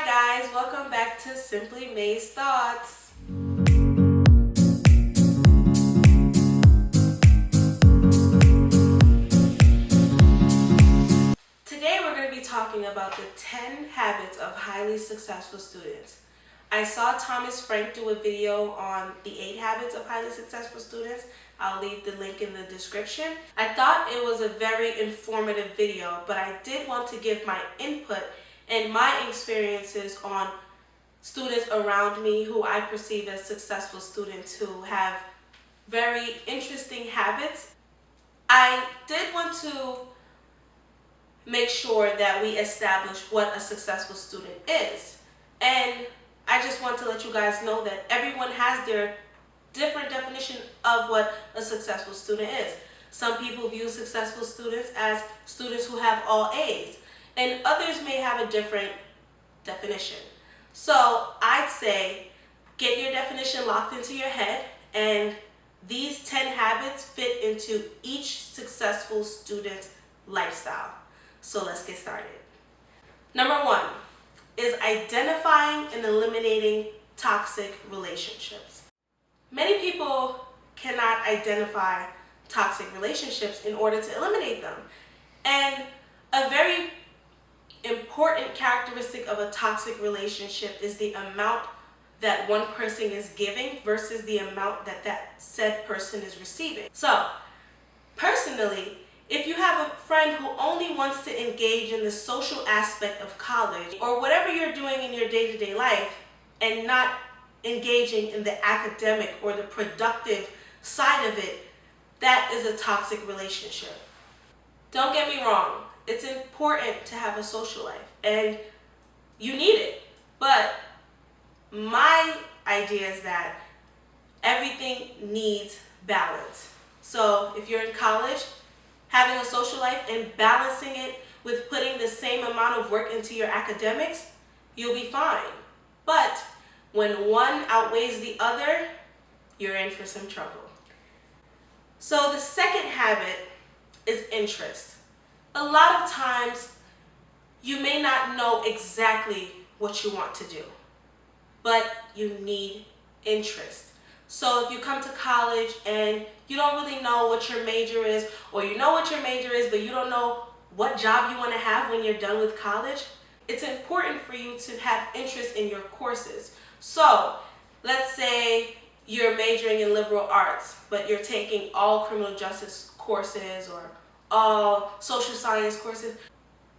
Hi guys, welcome back to Simply May's Thoughts. Today we're going to be talking about the 10 habits of highly successful students. I saw Thomas Frank do a video on the 8 habits of highly successful students. I'll leave the link in the description. I thought it was a very informative video, but I did want to give my input and my experiences on students around me who I perceive as successful students who have very interesting habits. I did want to make sure that we establish what a successful student is. And I just want to let you guys know that everyone has their different definition of what a successful student is. Some people view successful students as students who have all A's, and others may have a different definition. So I'd say get your definition locked into your head, and these 10 habits fit into each successful student's lifestyle. So let's get started. Number 1 is identifying and eliminating toxic relationships. Many people cannot identify toxic relationships in order to eliminate them. And a very important characteristic of a toxic relationship is the amount that one person is giving versus the amount that said person is receiving. So, personally, if you have a friend who only wants to engage in the social aspect of college or whatever you're doing in your day-to-day life and not engaging in the academic or the productive side of it, that is a toxic relationship. Don't get me wrong, it's important to have a social life and you need it, but my idea is that everything needs balance. So if you're in college, having a social life and balancing it with putting the same amount of work into your academics, you'll be fine. But when one outweighs the other, you're in for some trouble. So the second habit is interest. A lot of times, you may not know exactly what you want to do, but you need interest. So if you come to college and you don't really know what your major is, or you know what your major is, but you don't know what job you want to have when you're done with college, it's important for you to have interest in your courses. So let's say you're majoring in liberal arts, but you're taking all criminal justice courses or all social science courses.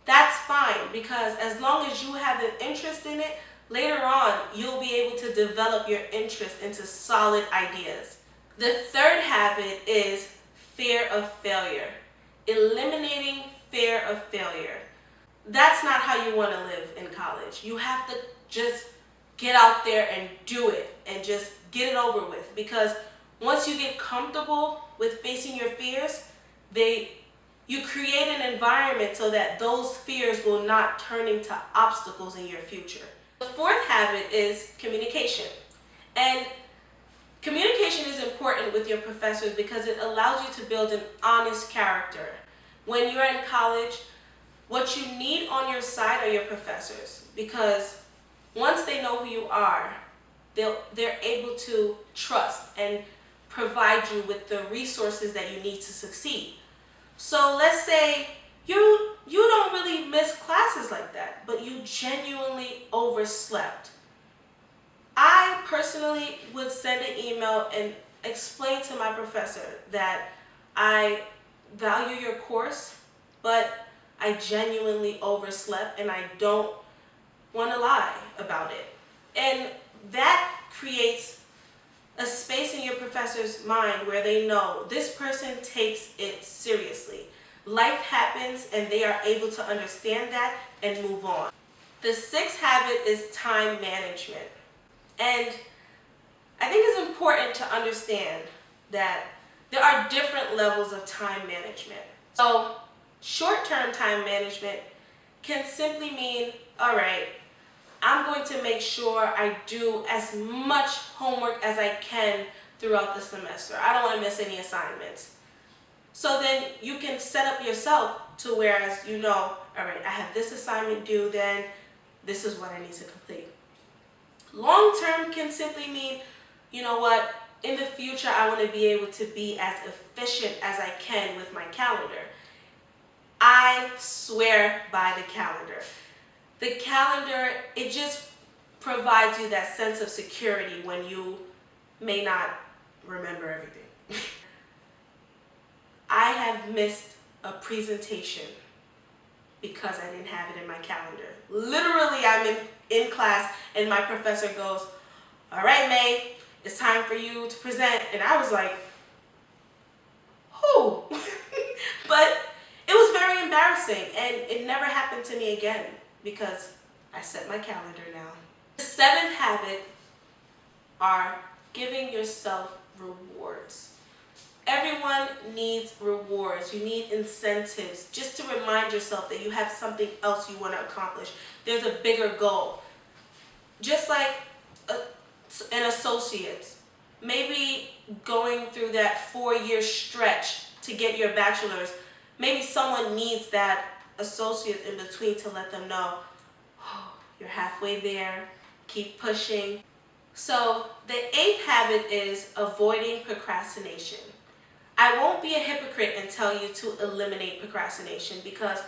That's fine, because as long as you have an interest in it, later on you'll be able to develop your interest into solid ideas. The third habit is fear of failure. Eliminating fear of failure. That's not how you want to live in college. You have to just get out there and do it and just get it over with, because once you get comfortable with facing your fears, you create an environment so that those fears will not turn into obstacles in your future. The fourth habit is communication. And communication is important with your professors because it allows you to build an honest character. When you're in college, what you need on your side are your professors, because once they know who you are, they're able to trust and provide you with the resources that you need to succeed. So let's say you don't really miss classes like that, but you genuinely overslept. I personally would send an email and explain to my professor that I value your course, but I genuinely overslept and I don't want to lie about it. And that creates a space in your professor's mind where they know this person takes it seriously. Life happens and they are able to understand that and move on. The sixth habit is time management. And I think it's important to understand that there are different levels of time management. So short-term time management can simply mean, all right, I'm going to make sure I do as much homework as I can throughout the semester. I don't want to miss any assignments. So then you can set up yourself to whereas you know, all right, I have this assignment due then, this is what I need to complete. Long term can simply mean, you know what, in the future I want to be able to be as efficient as I can with my calendar. I swear by the calendar. The calendar, it just provides you that sense of security when you may not remember everything. I have missed a presentation because I didn't have it in my calendar. Literally, I'm in class and my professor goes, "All right, May, it's time for you to present." And I was like, who? But it was very embarrassing, and it never happened to me again because I set my calendar now. The seventh habit are giving yourself rewards. Everyone needs rewards. You need incentives just to remind yourself that you have something else you want to accomplish. There's a bigger goal. Just like an associate, maybe going through that 4-year stretch to get your bachelor's, maybe someone needs that associate in between to let them know, oh, you're halfway there, keep pushing. So the 8th habit is avoiding procrastination. I won't be a hypocrite and tell you to eliminate procrastination because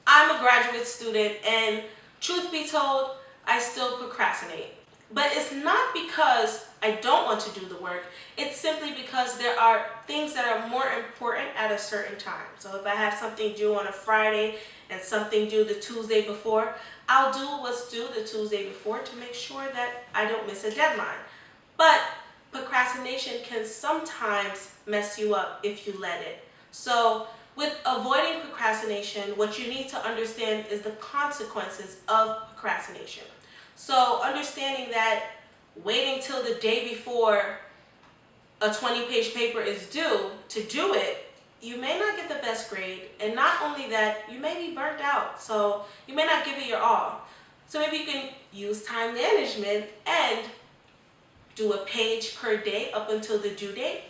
I'm a graduate student and truth be told, I still procrastinate. But it's not because I don't want to do the work, it's simply because there are things that are more important at a certain time. So if I have something due on a Friday and something due the Tuesday before, I'll do what's due the Tuesday before to make sure that I don't miss a deadline. But procrastination can sometimes mess you up if you let it. So with avoiding procrastination, what you need to understand is the consequences of procrastination. So understanding that waiting till the day before a 20-page paper is due to do it, you may not get the best grade, and not only that, you may be burnt out, so you may not give it your all. So maybe you can use time management and do a page per day up until the due date,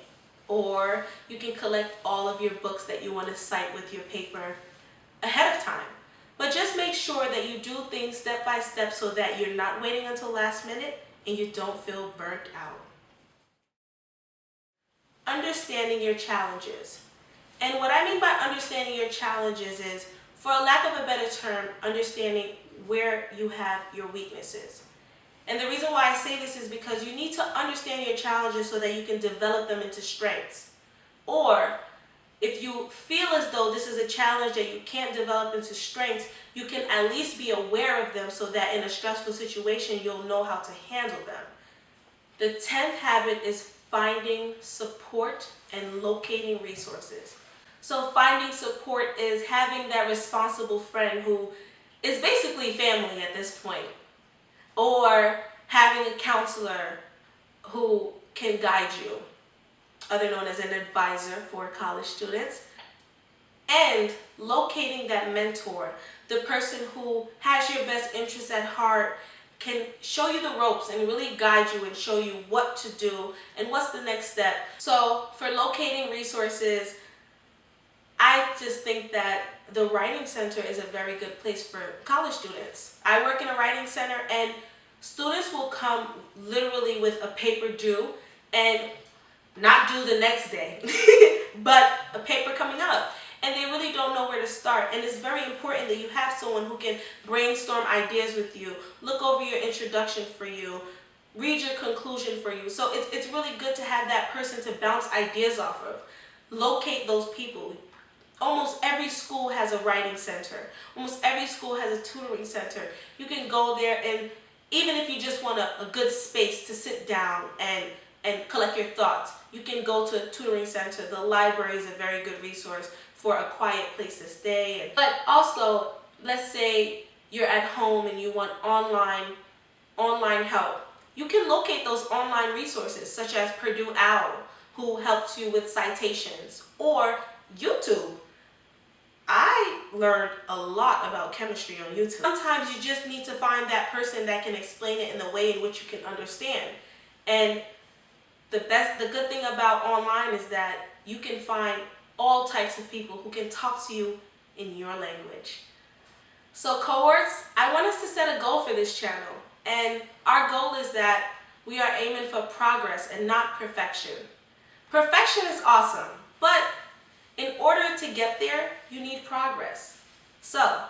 or you can collect all of your books that you want to cite with your paper ahead of time. But just make sure that you do things step by step so that you're not waiting until last minute and you don't feel burnt out. Understanding your challenges. And what I mean by understanding your challenges is, for a lack of a better term, understanding where you have your weaknesses. And the reason why I say this is because you need to understand your challenges so that you can develop them into strengths. Or if you feel as though this is a challenge that you can't develop into strengths, you can at least be aware of them so that in a stressful situation, you'll know how to handle them. The 10th habit is finding support and locating resources. So finding support is having that responsible friend who is basically family at this point, or having a counselor who can guide you, other known as an advisor for college students, and locating that mentor, the person who has your best interests at heart, can show you the ropes and really guide you and show you what to do and what's the next step. So for locating resources, I just think that the writing center is a very good place for college students. I work in a writing center and students will come literally with a paper due and not due the next day, but a paper coming up. And they really don't know where to start. And it's very important that you have someone who can brainstorm ideas with you, look over your introduction for you, read your conclusion for you. So it's really good to have that person to bounce ideas off of. Locate those people. Almost every school has a writing center. Almost every school has a tutoring center. You can go there, and even if you just want a good space to sit down and collect your thoughts, you can go to a tutoring center. The library is a very good resource for a quiet place to stay. But also, let's say you're at home and you want online help. You can locate those online resources such as Purdue OWL, who helps you with citations, or YouTube. I learned a lot about chemistry on YouTube. Sometimes you just need to find that person that can explain it in the way in which you can understand. And the good thing about online is that you can find all types of people who can talk to you in your language. So cohorts, I want us to set a goal for this channel. And our goal is that we are aiming for progress and not perfection. Perfection is awesome, but in order to get there, you need progress. So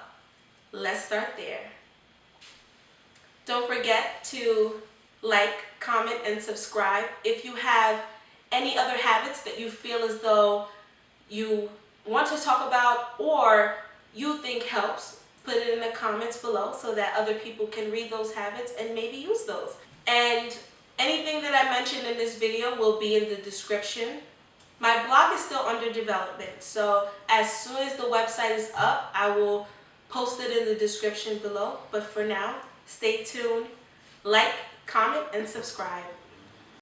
let's start there. Don't forget to like, comment, and subscribe. If you have any other habits that you feel as though you want to talk about or you think helps, put it in the comments below so that other people can read those habits and maybe use those. And anything that I mentioned in this video will be in the description. My blog is still under development, so as soon as the website is up, I will post it in the description below. But for now, stay tuned, like, comment, and subscribe.